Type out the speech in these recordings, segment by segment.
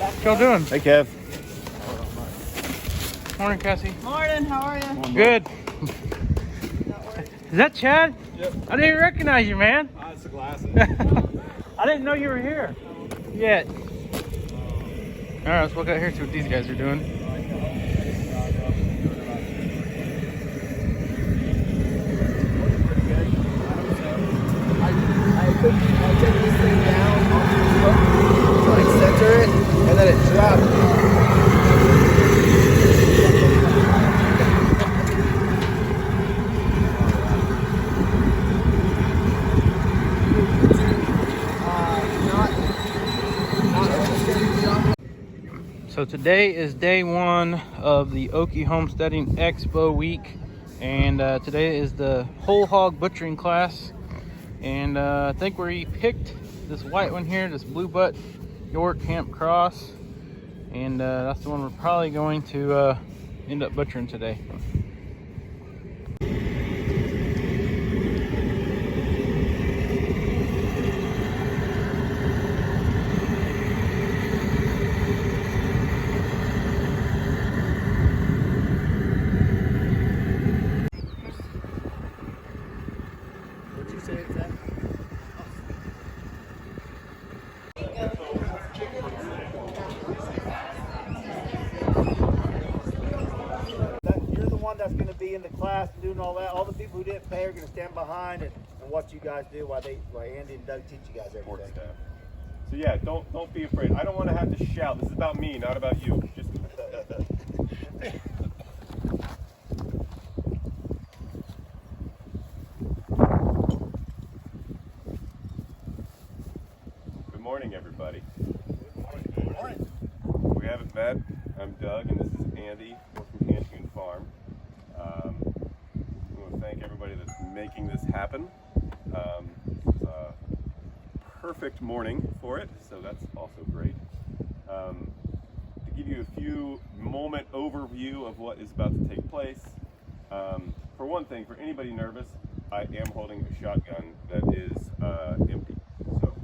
What y'all doing? Hey, Kev. Morning, Cassie. Morning, how are you? Good. Is that Chad? Yep. I didn't even recognize you, man. It's the glasses. I didn't know you were here yet. All right, let's walk out here and see what these guys are doing. I take this thing down off the hook, so I center it, and then it drops. So today is day one of the OKIE Homesteading Expo week, and today is the whole hog butchering class. And I think we picked this white one here, this blue butt York Hemp Cross, and that's the one we're probably going to end up butchering today. What'd you say it's at? You're the one that's going to be in the class and doing all that. All the people who didn't pay are going to stand behind and watch you guys do while Andy and Doug teach you guys everything. So yeah, don't be afraid. I don't want to have to shout. This is about me, not about you. Just Good morning, everybody. Good morning. We haven't met. I'm Doug, and this is Andy. We're from Hanscoon Farm. I want to thank everybody that's making this happen. It's a perfect morning for it, so that's also great. To give you a few moment overview of what is about to take place. For one thing, for anybody nervous, I am holding a shotgun that is empty. So don't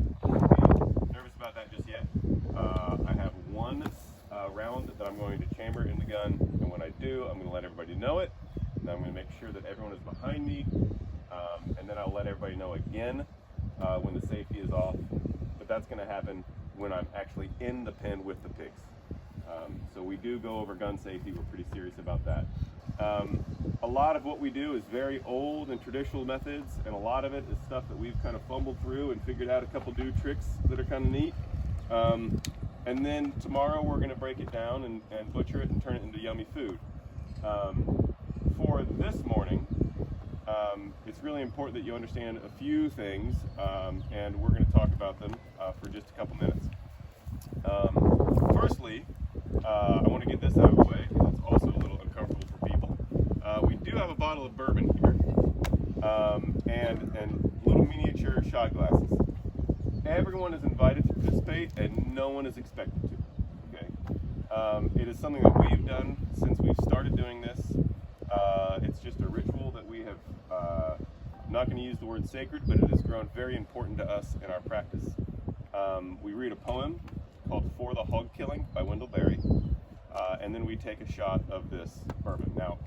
be nervous about that just yet. I have one round that I'm going to chamber in the gun, and when I do, I'm going to let everybody know it, and I'm going to make sure that everyone is behind me, and then I'll let everybody know again when the safety is off, but that's going to happen when I'm actually in the pen with the pigs. So we do go over gun safety. We're pretty serious about that. A lot of what we do is very old and traditional methods, and a lot of it is stuff that we've kind of fumbled through and figured out a couple new tricks that are kind of neat. And then tomorrow we're going to break it down and butcher it and turn it into yummy food. For this morning, it's really important that you understand a few things, and we're going to talk about them for just a couple minutes. Firstly, I want to get this out of the way because it's also a little uncomfortable for people. We do have a bottle of bourbon here, and little miniature shot glasses. Everyone is invited to participate, and no one is expected to. Okay, it is something that we've done since we've started doing this. It's just a ritual that we have. Not going to use the word sacred, but it has grown very important to us in our practice. We read a poem called "For the Hog Killing" by Wendell, and then we take a shot of this bourbon. Now,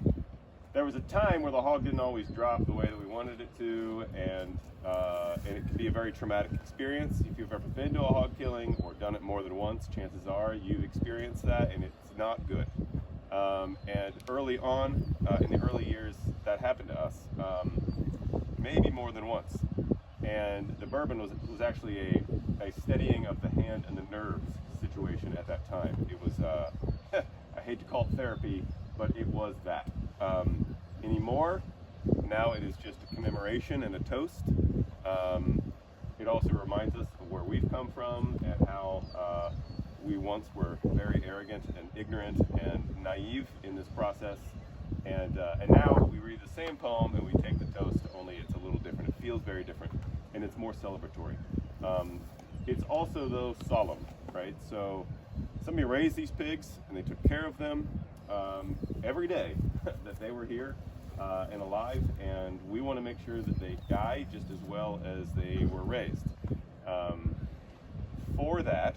there was a time where the hog didn't always drop the way that we wanted it to, and it can be a very traumatic experience. If you've ever been to a hog killing or done it more than once, chances are you've experienced that, and it's not good. And early on, in the early years, that happened to us, maybe more than once. And the bourbon was actually a steadying of the hand and the nerves situation at that time. It was, I hate to call it therapy, but it was that. Anymore, now it is just a commemoration and a toast. It also reminds us of where we've come from and how we once were very arrogant and ignorant and naive in this process. And now we read the same poem and we take the toast, only it's a little different. It feels very different, and it's more celebratory. It's also, though, solemn, right? So somebody raised these pigs, and they took care of them every day that they were here and alive, and we want to make sure that they die just as well as they were raised. For that,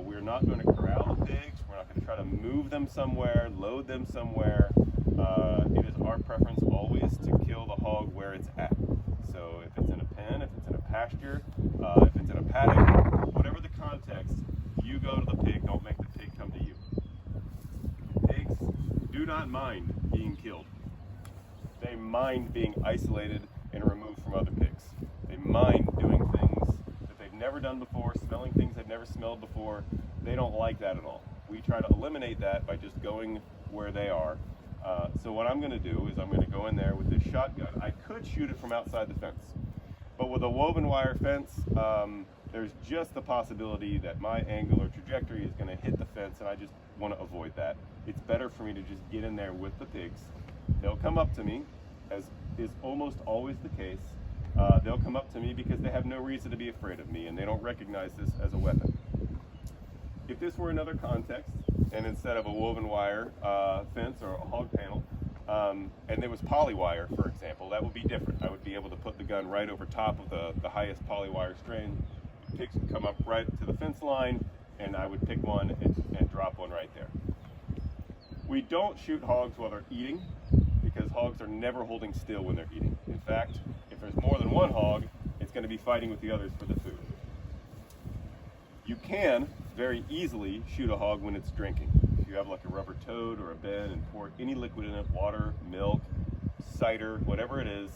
We're not going to corral the pigs. We're not going to try to move them somewhere, load them somewhere. It is our preference always to kill the hog where it's at. So if it's in a pen, if it's in a pasture, if it's in a paddock, whatever the context, you go to the pig, don't make the pig come to you. Pigs do not mind being killed. They mind being isolated and removed from other pigs. They mind doing things that they've never done before, smelling things they've never smelled before. They don't like that at all. We try to eliminate that by just going where they are. So what I'm going to do is I'm going to go in there with this shotgun. I could shoot it from outside the fence, but with a woven wire fence, there's just the possibility that my angular trajectory is going to hit the fence, and I just want to avoid that. It's better for me to just get in there with the pigs. They'll come up to me, as is almost always the case. They'll come up to me because they have no reason to be afraid of me, and they don't recognize this as a weapon. If this were another context, and instead of a woven wire fence or a hog panel, and there was poly wire, for example, that would be different. I would be able to put the gun right over top of the highest poly wire strain. Pigs would come up right to the fence line, and I would pick one and drop one right there. We don't shoot hogs while they're eating, because hogs are never holding still when they're eating. In fact, if there's more than one hog, it's going to be fighting with the others for the food. You can very easily shoot a hog when it's drinking. If you have like a rubber toad or a bin and pour any liquid in it, water, milk, cider, whatever it is,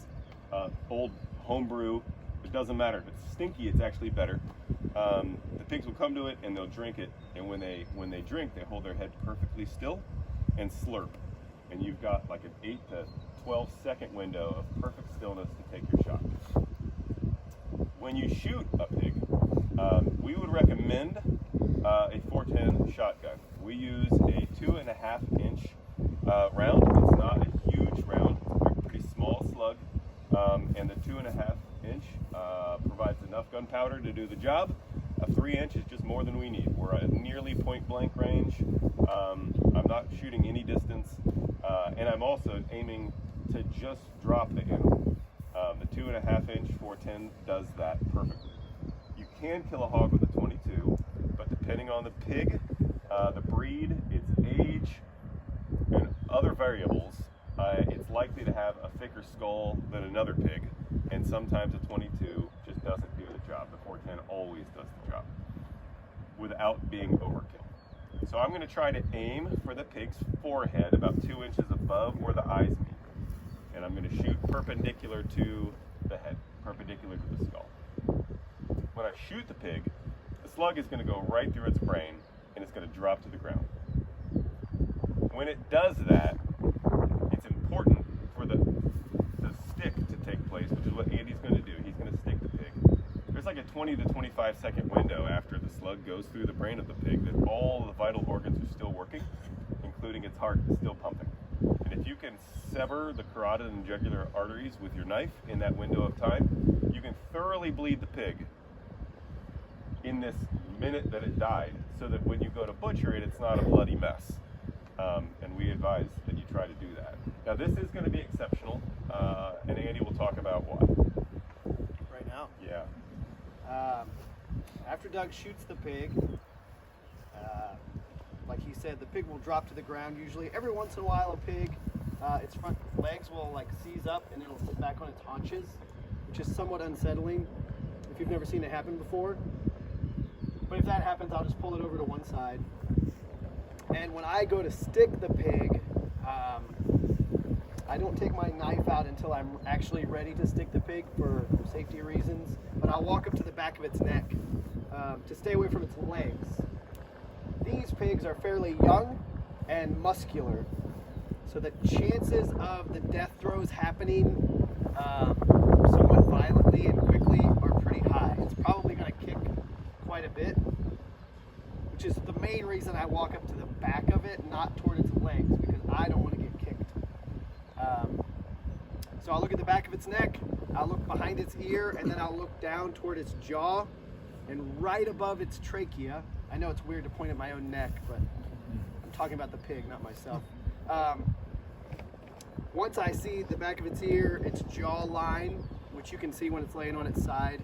old homebrew, it doesn't matter. If it's stinky, it's actually better. The pigs will come to it and they'll drink it, and when they drink, they hold their head perfectly still and slurp. And you've got like an 8 to 12 second window of perfect stillness to take your shot. When you shoot a pig, we would recommend a 410 shotgun. We use a 2.5 inch round. It's not a huge round, it's a pretty small slug, and the 2.5 inch provides enough gunpowder to do the job. A 3 inch is just more than we need. We're at nearly point blank range. I'm not shooting any distance, and I'm also aiming to just drop the animal. The 2.5 inch 410 does that perfectly. You can kill a hog with a 22, but depending on the pig, the breed, its age, and other variables, it's likely to have a thicker skull than another pig, and sometimes a 22 just doesn't do the job. The 410 always does the job without being overkill. So I'm going to try to aim for the pig's forehead about 2 inches above where the eyes meet, and I'm going to shoot perpendicular to the head, perpendicular to the skull. When I shoot the pig, the slug is going to go right through its brain, and it's going to drop to the ground. When it does that, it's important for the stick to take place, which is what Andy's going to do. He's going to stick the pig. There's like a 20 to 25 second window after the slug goes through the brain of the pig that all the vital organs are still working, including its heart is still pumping. And if you can sever the carotid and jugular arteries with your knife in that window of time, you can thoroughly bleed the pig in this minute that it died, so that when you go to butcher it, it's not a bloody mess. And we advise that you try to do that. Now this is going to be exceptional, and Andy will talk about why. Right now? Yeah. After Doug shoots the pig, like he said, the pig will drop to the ground usually. Every once in a while a pig, its front legs will like seize up and it'll sit back on its haunches, which is somewhat unsettling if you've never seen it happen before. But if that happens, I'll just pull it over to one side. And when I go to stick the pig, I don't take my knife out until I'm actually ready to stick the pig for safety reasons. But I'll walk up to the back of its neck to stay away from its legs. These pigs are fairly young and muscular, so the chances of the death throes happening somewhat violently and quickly are pretty high. It's probably going to kick quite a bit, which is the main reason I walk up to the back of it, not toward its legs, because I don't want to get kicked. So I'll look at the back of its neck, I'll look behind its ear, and then I'll look down toward its jaw, and right above its trachea. I know it's weird to point at my own neck, but I'm talking about the pig, not myself. Once I see the back of its ear, its jaw line, which you can see when it's laying on its side,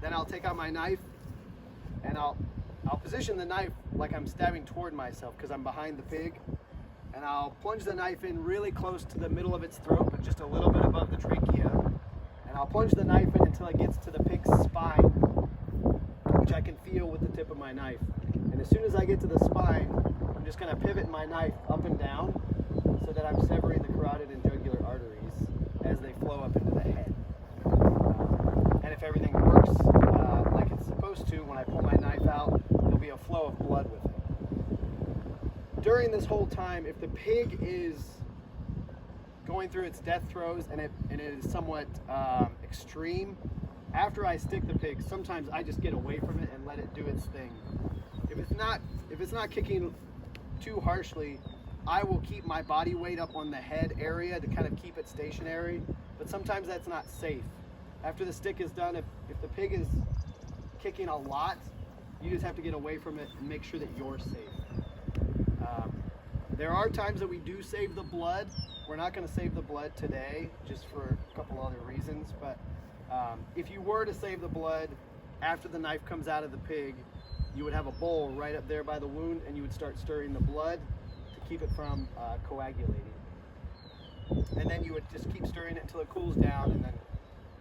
then I'll take out my knife and I'll I'll position the knife like I'm stabbing toward myself because I'm behind the pig, and I'll plunge the knife in really close to the middle of its throat, but just a little bit above the trachea. And I'll plunge the knife in until it gets to the pig's spine, which I can feel with the tip of my knife. And as soon as I get to the spine, I'm just going to pivot my knife up and down so that I'm severing the carotid and jugular arteries as they flow up into the head. And if everything works like it's supposed to, when I pull my knife out, there'll be a flow of blood with it. During this whole time, if the pig is going through its death throes and it is somewhat extreme, after I stick the pig, sometimes I just get away from it and let it do its thing. If it's not kicking too harshly, I will keep my body weight up on the head area to kind of keep it stationary, but sometimes that's not safe. After the stick is done, if the pig is kicking a lot, you just have to get away from it and make sure that you're safe. There are times that we do save the blood. We're not going to save the blood today, just for a couple other reasons, but if you were to save the blood after the knife comes out of the pig, you would have a bowl right up there by the wound, and you would start stirring the blood to keep it from coagulating. And then you would just keep stirring it until it cools down, and then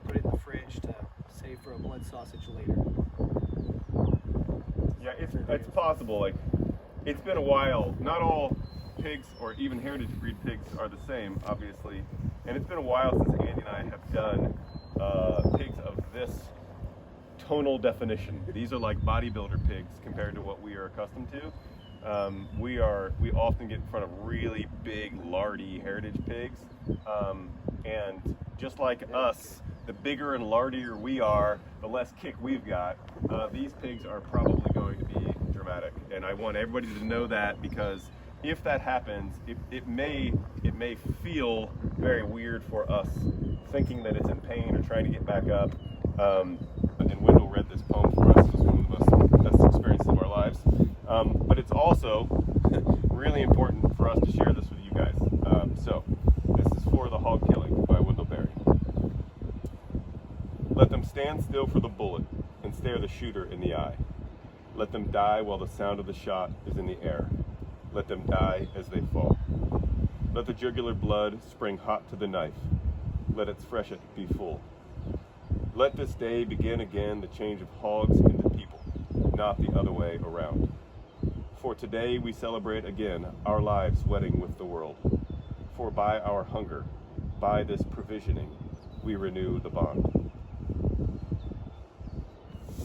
put it in the fridge to save for a blood sausage later. Yeah, it's possible. Like, it's been a while. Not all pigs, or even heritage breed pigs, are the same, obviously. And it's been a while since Andy and I have done pigs of this tonal definition. These are like bodybuilder pigs compared to what we are accustomed to. We often get in front of really big, lardy heritage pigs, and just like us, the bigger and lardier we are, the less kick we've got. These pigs are probably going to be dramatic, and I want everybody to know that, because if that happens, it may feel very weird for us, thinking that it's in pain or trying to get back up. And Wendell read this poem for us. It was one of the best experiences of our lives. But it's also really important for us to share this with you guys. So this is for The Hog Killing by Wendell Berry. Let them stand still for the bullet and stare the shooter in the eye. Let them die while the sound of the shot is in the air. Let them die as they fall. Let the jugular blood spring hot to the knife. Let its freshet be full. Let this day begin again the change of hogs into people, not the other way around. For today we celebrate again our lives wedding with the world. For by our hunger, by this provisioning, we renew the bond.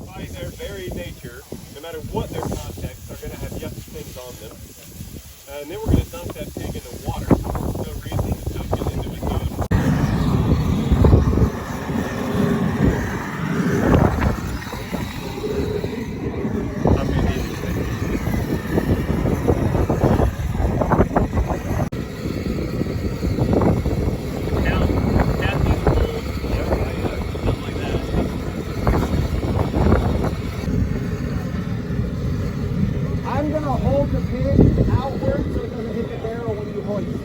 By their very nature, no matter what their context, are going to have yuck things on them. And then we're going to dunk that pig in the water. No reason to get into it. I'm going to hold the pig outward so it doesn't hit the barrel when you hoist.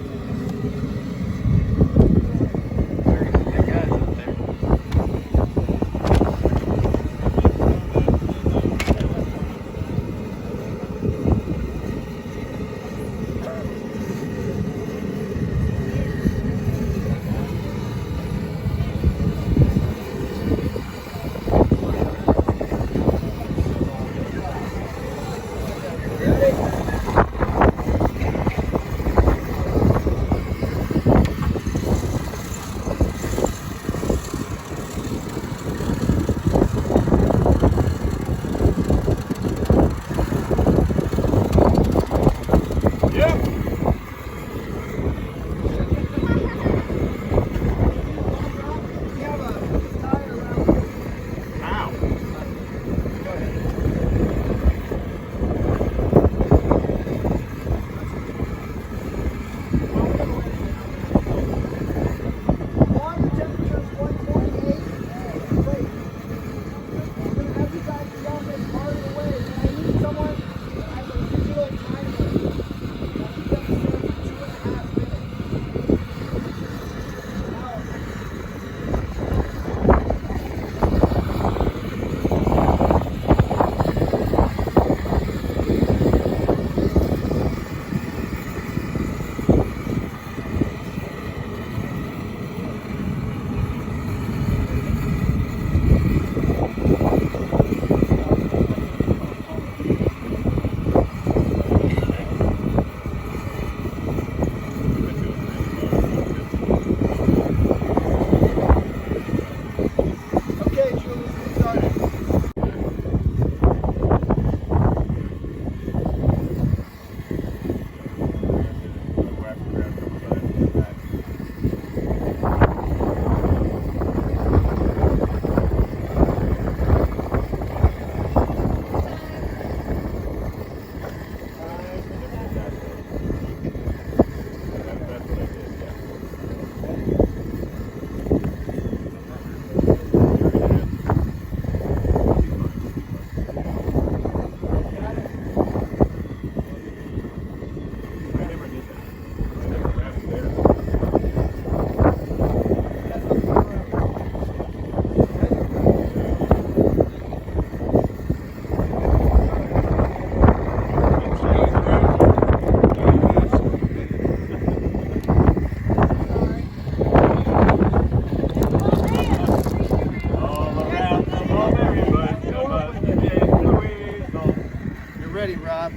ready, Rob.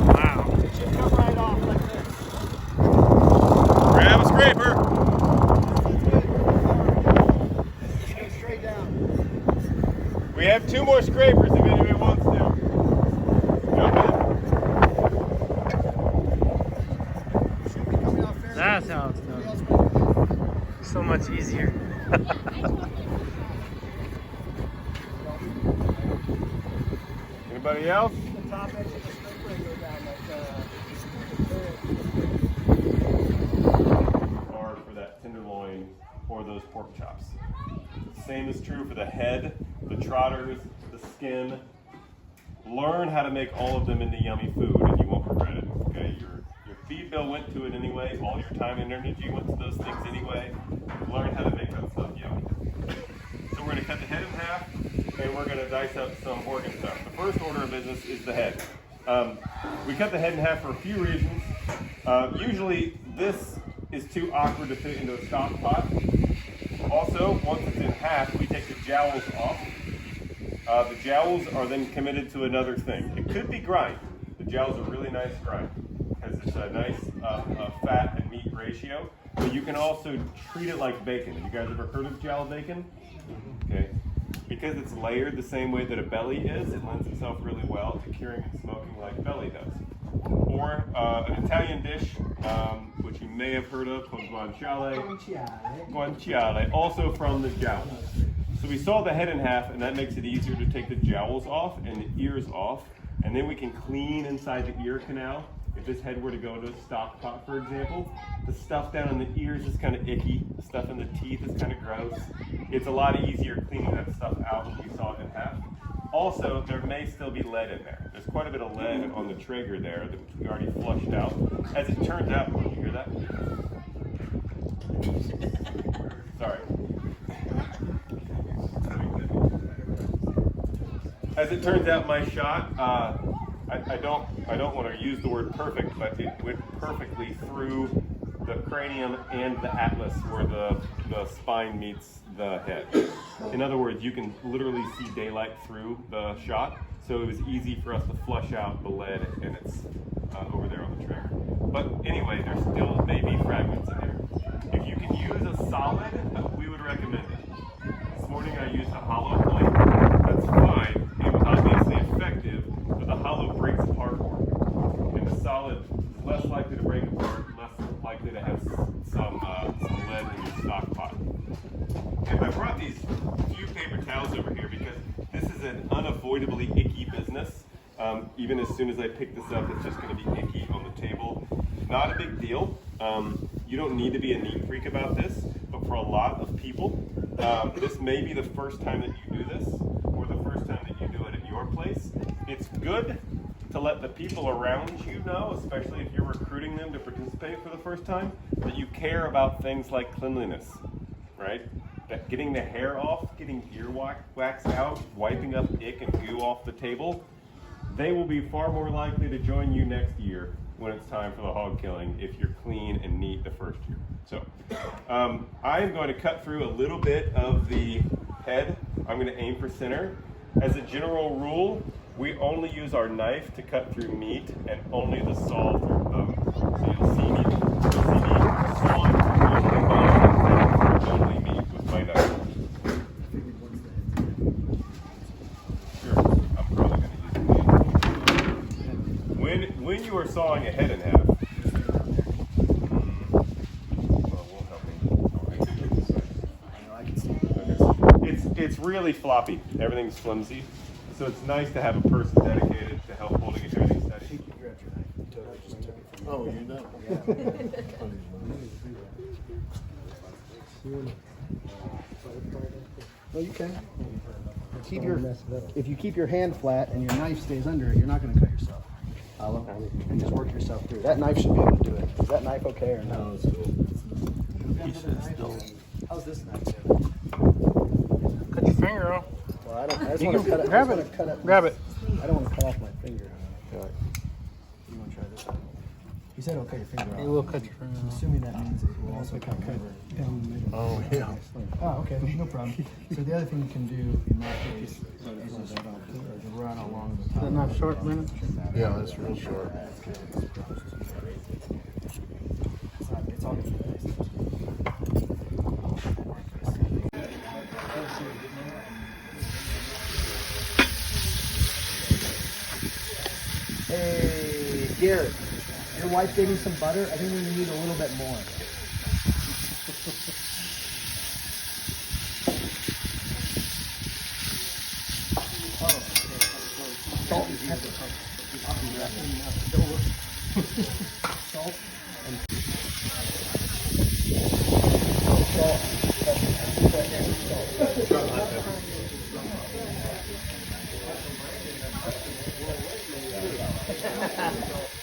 Wow. It should come right off like this. Grab a scraper. Go straight down. We have 2 more scrapers if anybody wants to. Jump Coming off fairly That's easy. how it's Somebody done. else might do it. So much easier. Anybody else? The top edge of the scraper go down like Or for that tenderloin or those pork chops. The same is true for the head, the trotters, the skin. Learn how to make all of them into yummy food and you won't regret it. Okay, your feed bill went to it anyway, all your time and energy went to those things anyway. Learn how to make that stuff yummy. So we're gonna cut the head in half and we're gonna dice up some organ stuff. The first order of business is the head. We cut the head in half for a few reasons. Usually this is too awkward to fit into a stock pot. Also, once it's in half, we take the jowls off. The jowls are then committed to another thing. It could be grind. The jowls are really nice grind because it's a nice fat and meat ratio. But you can also treat it like bacon. Have you guys ever heard of jowl bacon? Okay. Because it's layered the same way that a belly is, it lends itself really well to curing and smoking like belly does. Or an Italian dish, which you may have heard of, called guanciale. Guanciale, also from the jowls. So we saw the head in half, and that makes it easier to take the jowls off and the ears off, and then we can clean inside the ear canal. If this head were to go to a stock pot, for example, the stuff down in the ears is kind of icky. The stuff in the teeth is kind of gross. It's a lot easier cleaning that stuff out when we saw it in half. Also, there may still be lead in there. There's quite a bit of lead on the Traeger there that we already flushed out. As it turns out, did you hear that? Sorry. As it turns out, my shot, I don't want to use the word perfect, but it went perfectly through the cranium and the atlas where the spine meets the head. In other words, you can literally see daylight through the shot, so it was easy for us to flush out the lead and it's over there on the Traeger. But anyway, there still may be fragments in there. If you can use a solid, we would recommend it. This morning I used a hollow plate. That's fine. It was obviously effective, but the hollow breaks apart more. And the solid is less likely to break apart, less likely to have some lead in your stock pot. And I brought these few paper towels over here because this is an unavoidably icky business. Even as soon as I pick this up, it's just going to be icky on the table. Not a big deal. You don't need to be a neat freak about this, but for a lot of people, this may be the first time that you do this, or the first time that you do it at your place. It's good to let the people around you know, especially if you're recruiting them to participate for the first time, that you care about things like cleanliness, right? That getting the hair off, getting ear wax out, wiping up ick and goo off the table, they will be far more likely to join you next year when it's time for the hog killing if you're clean and neat the first year. So I am going to cut through a little bit of the head. I'm going to aim for center. As a general rule, we only use our knife to cut through meat and only the saw through bone. So you'll see me sawing through the bone and only meat with my knife. Sure, I'm probably going to use it. When you are sawing a head in half, it's really floppy. Everything's flimsy. So it's nice to have a person dedicated to help holding everything steady. Oh, you know. Well, you can. If you keep your hand flat and your knife stays under it, you're not going to cut yourself. And just work yourself through. That knife should be able to do it. Is that knife okay or no? How's this knife doing? Cut your finger off. Well, I just You want can to cut it. grab it. Grab it. I don't want to cut off my finger. You want to try this? He said, okay, your finger It off. will cut your finger I'm off. assuming that means it will also cut down the middle. Oh, yeah. Oh, okay, no problem. So the other thing you can do in that case is just run along the top. Is that not short, Brandon? Yeah, that's real short. It's all good. Hey, Garrett, your wife gave me some butter. I think we need a little bit more. Salt and pepper. Salt and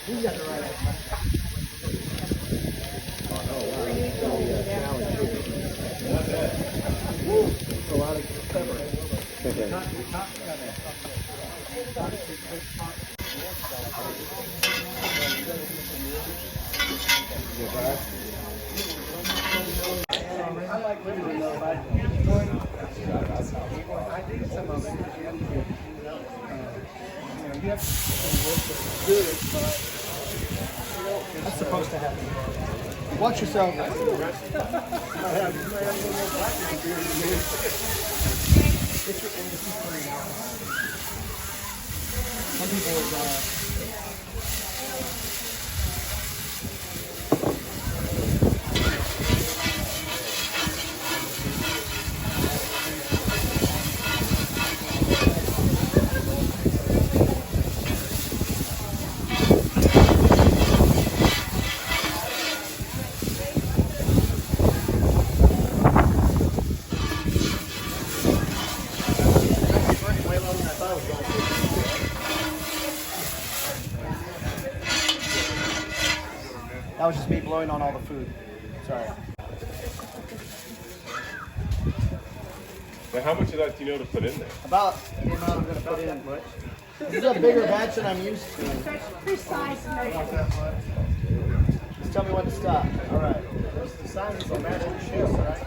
You got it right. It's a lot of pepper. I like liver though. I think some of it. You have to do it, but that's supposed to happen. Watch yourself. Some people That was just me blowing on all the food. Sorry. Now, how much of that do you know to put in there? About the amount I'm going to put in. This is a bigger batch than I'm used to. Precise measurement. Just tell me when to stop. All right. The sign is a matter of shifts, all right?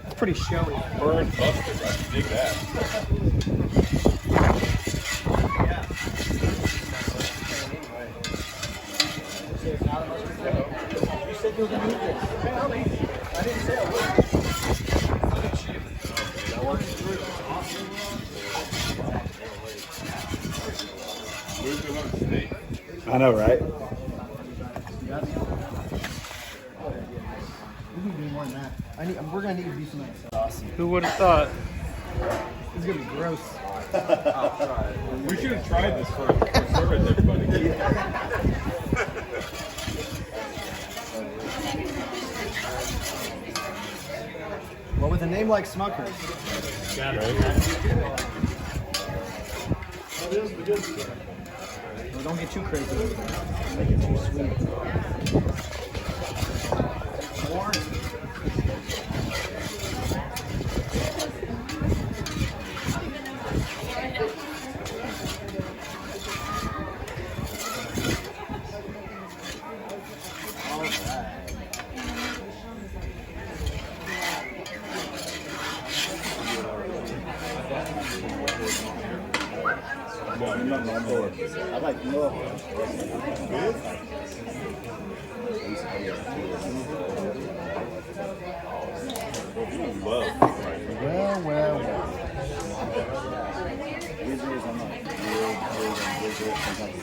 That's pretty showy. Burn mustard, I can dig that. You said you were going to eat this. I didn't say I would. Move to another state. I know, right? We can do more than that. We're going to need to do some of that. Awesome. Who would have thought? It's going to be gross. We should have tried this for service, everybody. Well, with a name like Smuckers. Well, don't get too crazy with it. Make it too sweet. More. I like milk. Well. Usually I'm like real sometimes.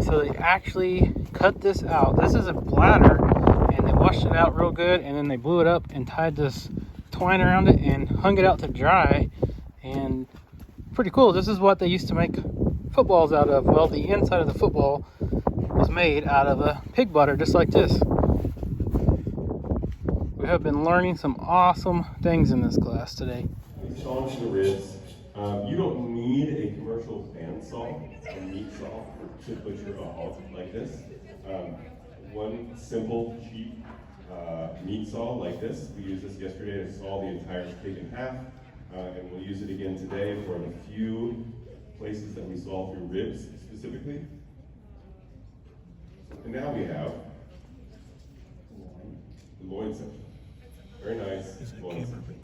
So they actually cut this out. This is a bladder, and they washed it out real good, and then they blew it up and tied this twine around it and hung it out to dry. And pretty cool. This is what they used to make footballs out of. Well, the inside of the football was made out of a pig bladder, just like this. We have been learning some awesome things in this class today. Sawing to the ribs. You don't need a commercial bandsaw or meat saw to butcher a hog like this. One simple, cheap meat saw like this. We used this yesterday to saw the entire pig in half, and we'll use it again today for the few places that we saw through ribs specifically. And now we have the loin section. Very nice loin section.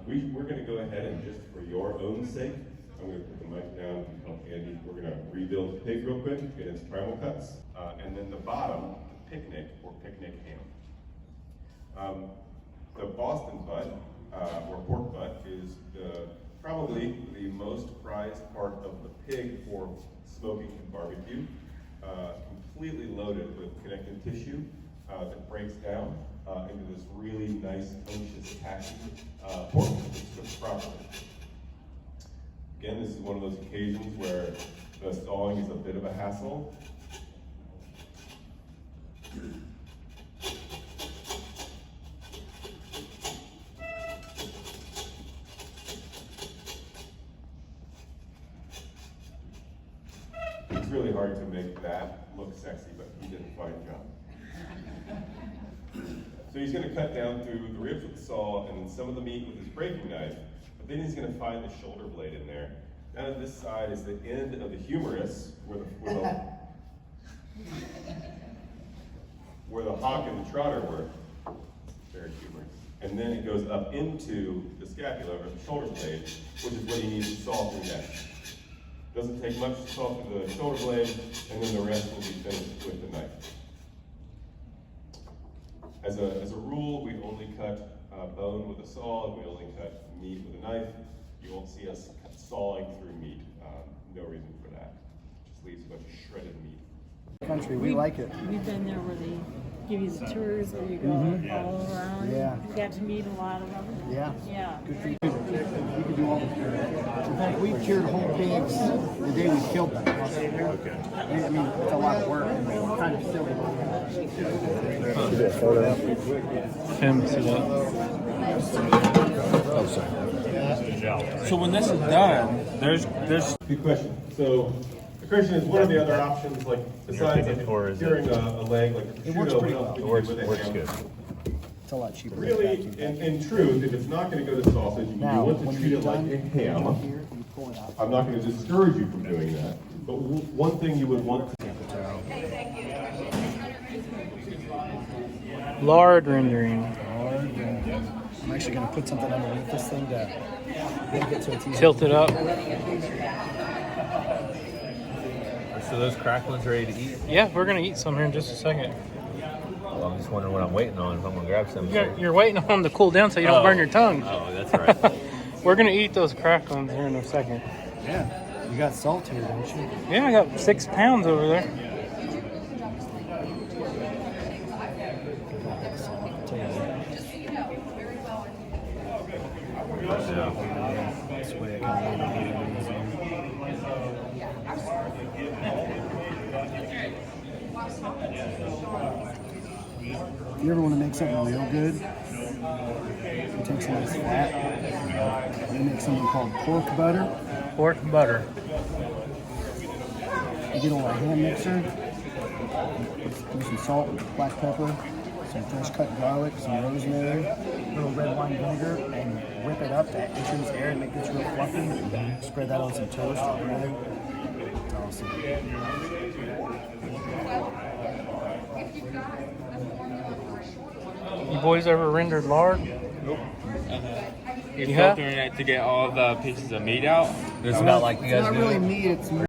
We're going to go ahead and just for your own sake, I'm going to put the mic down and help Andy. We're going to rebuild the pig real quick, get its primal cuts, and then the bottom, the picnic or picnic ham. The Boston butt or pork butt is probably the most prized part of the pig for smoking and barbecue. Completely loaded with connective tissue that breaks down into this really nice, unctuous, tacky pork that's cooked properly. Again, this is one of those occasions where the sawing is a bit of a hassle. It's really hard to make that look sexy, but he did a fine job. So he's going to cut down through the ribs with the saw and then some of the meat with his breaking knife, but then he's going to find the shoulder blade in there. Down on this side is the end of the humerus, where the hock and the trotter were. Very humorous. And then it goes up into the scapula, or the shoulder blade, which is what he needs to saw through next. Doesn't take much to saw through the shoulder blade, and then the rest will be finished with the knife. As a rule, we only cut bone with a saw, and we only cut meat with a knife. You won't see us sawing through meat. No reason for that. Just leaves a bunch of shredded meat. Country, we like it. We've been there where they give you the tours where you go all around. Yeah. You got to meet a lot of them. Yeah. Yeah. Good for you. We could do all this. In fact, we cured whole pigs the day we killed them. Okay. I mean, it's a lot of work. It's kind of silly. Him, see that? Oh, sorry. So when this is done, there's. Good question. So the question is, what are the other options, like besides curing a leg, like a prosciutto, what else we can do with a ham? Good. It's a lot cheaper. Really, in truth, if it's not going to go to sausage, and you want to treat it like a ham, I'm not going to discourage you from doing that. But one thing you would want to Lard rendering. I'm actually going to put something underneath this thing to make it so it's easy. Tilt it up. So those cracklings ready to eat? Yeah, we're going to eat some here in just a second. Well, I'm just wondering what I'm waiting on, if I'm going to grab some. You're waiting on them to cool down so you don't burn your tongue. Oh, that's right. We're going to eat those cracklings here in a second. Yeah. You got salt here, don't you? Yeah, I got 6 pounds over there. This way I can If you ever want to make something real good, you take some of this fat and you make something called pork butter. Pork butter. You get a little hand mixer, do some salt, black pepper, some fresh cut garlic, some rosemary, a little red wine vinegar, and whip it up to introduce air and make this real fluffy. Spread that on some toast or bread. It's awesome. You boys ever rendered lard? Nope. You're You have? filtering it to get all the pieces of meat out. It's not like you guys It's not do. really meat, it's